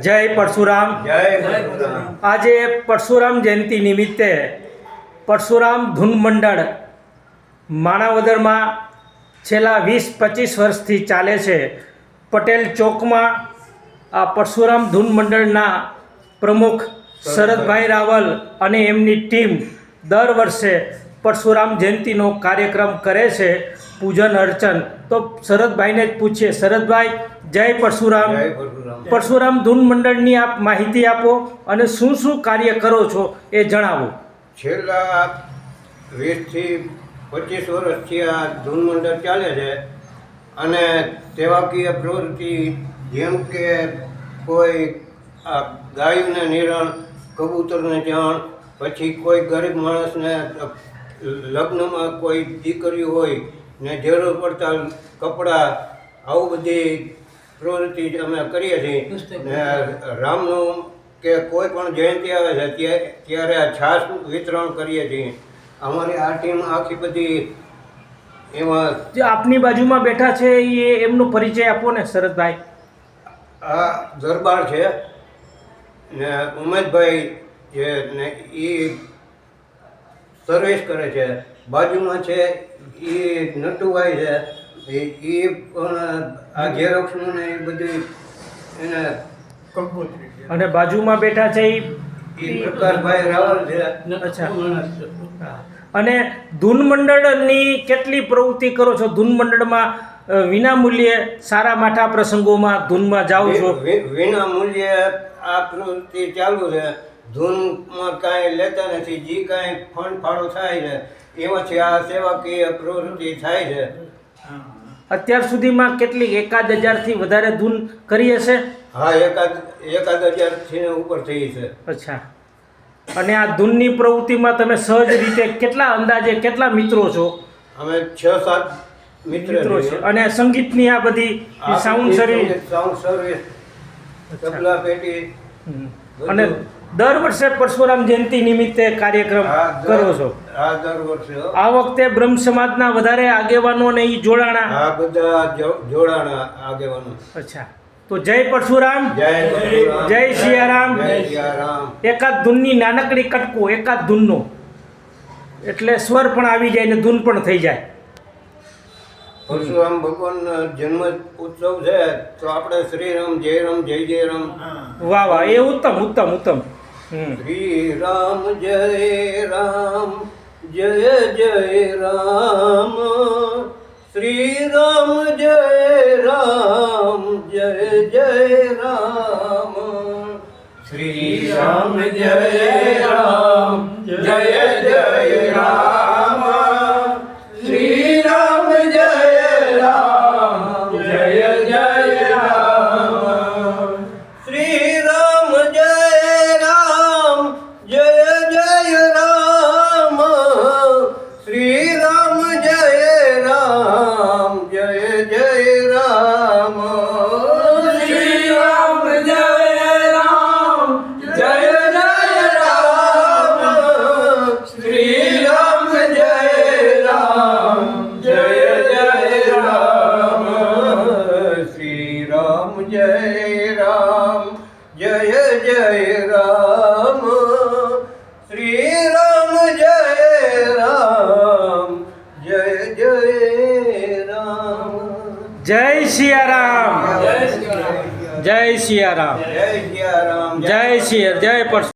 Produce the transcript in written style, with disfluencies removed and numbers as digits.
જય પરશુરામ. જય પરશુરામ. આજે પરશુરામ જયંતિ નિમિત્તે પરશુરામ ધૂન મંડળ માણાવદરમાં છેલ્લા 20-25 વર્ષથી ચાલે છે. પટેલ ચોકમાં આ પરશુરામ ધૂન મંડળના પ્રમુખ શરદભાઈ રાવલ અને એમની ટીમ દર વર્ષે પરશુરામ જયંતિનો કાર્યક્રમ કરે છે, પૂજન અર્ચન. તો શરદભાઈને જ પૂછીએ. શરદભાઈ, જય પરશુરામ. જય પરશુરામ. પરશુરામ ધૂન મંડળની આપ માહિતી આપો અને શું શું કાર્ય કરો છો એ જણાવો. છેલ્લા 20થી 25 વર્ષથી આ ધૂન મંડળ ચાલે છે અને સેવાકીય પ્રવૃત્તિ જેમ કે કોઈ આ ગાયોને નિરણ, કબૂતરને જાણ, પછી કોઈ ગરીબ માણસને લગ્નમાં કોઈ દીકરી હોય ને જરૂર પડતા કપડાં, આવું બધી પ્રવૃત્તિ અમે કરીએ છીએ. ને રામનું કે કોઈ પણ જયંતિ આવે છે ત્યારે છાશ વિતરણ કરીએ છીએ. અમારી આ ટીમ આખી બધી એમાં. જે આપની બાજુમાં બેઠા છે એ એમનો પરિચય આપો ને શરદભાઈ. આ દરબાર છે ને ઉમેશભાઈ છે ને એ સર્વિસ કરે છે. બાજુમાં છે એ નટુભાઈ છે, એ પણ આ ઝેરોક્સનું ને એ બધી એને. અને બાજુમાં બેઠા છે એ પ્રકાશભાઈ રાવલ છે. અચ્છા. અને ધૂન મંડળની કેટલી પ્રવૃત્તિ કરો છો? ધૂન મંડળમાં વિના મૂલ્યે સારા માઠા પ્રસંગોમાં ધૂનમાં જાઓ છો? વિના મૂલ્યે આ પ્રવૃત્તિ ચાલુ છે. ધૂનમાં કાંઈ લેતા નથી. જે કાંઈ ફંડ ફાળો થાય છે એમાંથી આ સેવાકીય પ્રવૃત્તિ થાય છે. અત્યાર સુધીમાં કેટલી 1000થી વધારે ધૂન કરી હશે? હા, એકાદ 1000થી ઉપર થઈ છે. અચ્છા. અને આ ધૂનની પ્રવૃત્તિમાં તમે સહજ રીતે કેટલા અંદાજે કેટલા મિત્રો છો? અમે 6-7 મિત્રો છે. અને સંગીતની આ બધી સાઉન્ડ સર્વિસ, તબલા પેટી અને દર વર્ષે પરશુરામ જયંતિ નિમિત્તે કાર્યક્રમ કરો છો? હા, દર વર્ષે. આ વખતે બ્રહ્મ સમાજના વધારે આગેવાનો ને એ જોડાણા? હા, બધા જોડાણા આગેવાનો. અચ્છા. તો જય પરશુરામ. જય પરશુરામ. જય સિયારામ. જય સિયારામ. એકાદ ધૂનની નાનકડી કટકો, એકાદ ધૂનનો, એટલે સ્વર પણ આવી જાય ને ધૂન પણ થઈ જાય. પરશુરામ ભગવાનનો જન્મ ઉત્સવ છે તો આપણે શ્રીરામ જય રામ જય જય રામ. વાહ વાહ, એ ઉત્તમ ઉત્તમ ઉત્તમ. શ્રી રામ જય રામ જય જય રામ. શ્રી રામ જય રામ જય જય રામ. શ્રી રામ જય રામ જય જય રામ. શ્રી રામ જય રામ જય જય રામ. શ્રી રામ જય રામ જય જય રામ. શ્રી રામ જય રામ જય જય રામ. શ્રી રામ જય રામ જય જય રામ. શ્રી રામ જય રામ જય જય રામ. શ્રી રામ જય રામ જય જય રામ. શ્રી રામ જય રામ જય જય રામ. જય સિયારામ. જય સિયારામ. જય સિયારામ. જય સિયારામ. જય પરશુરામ.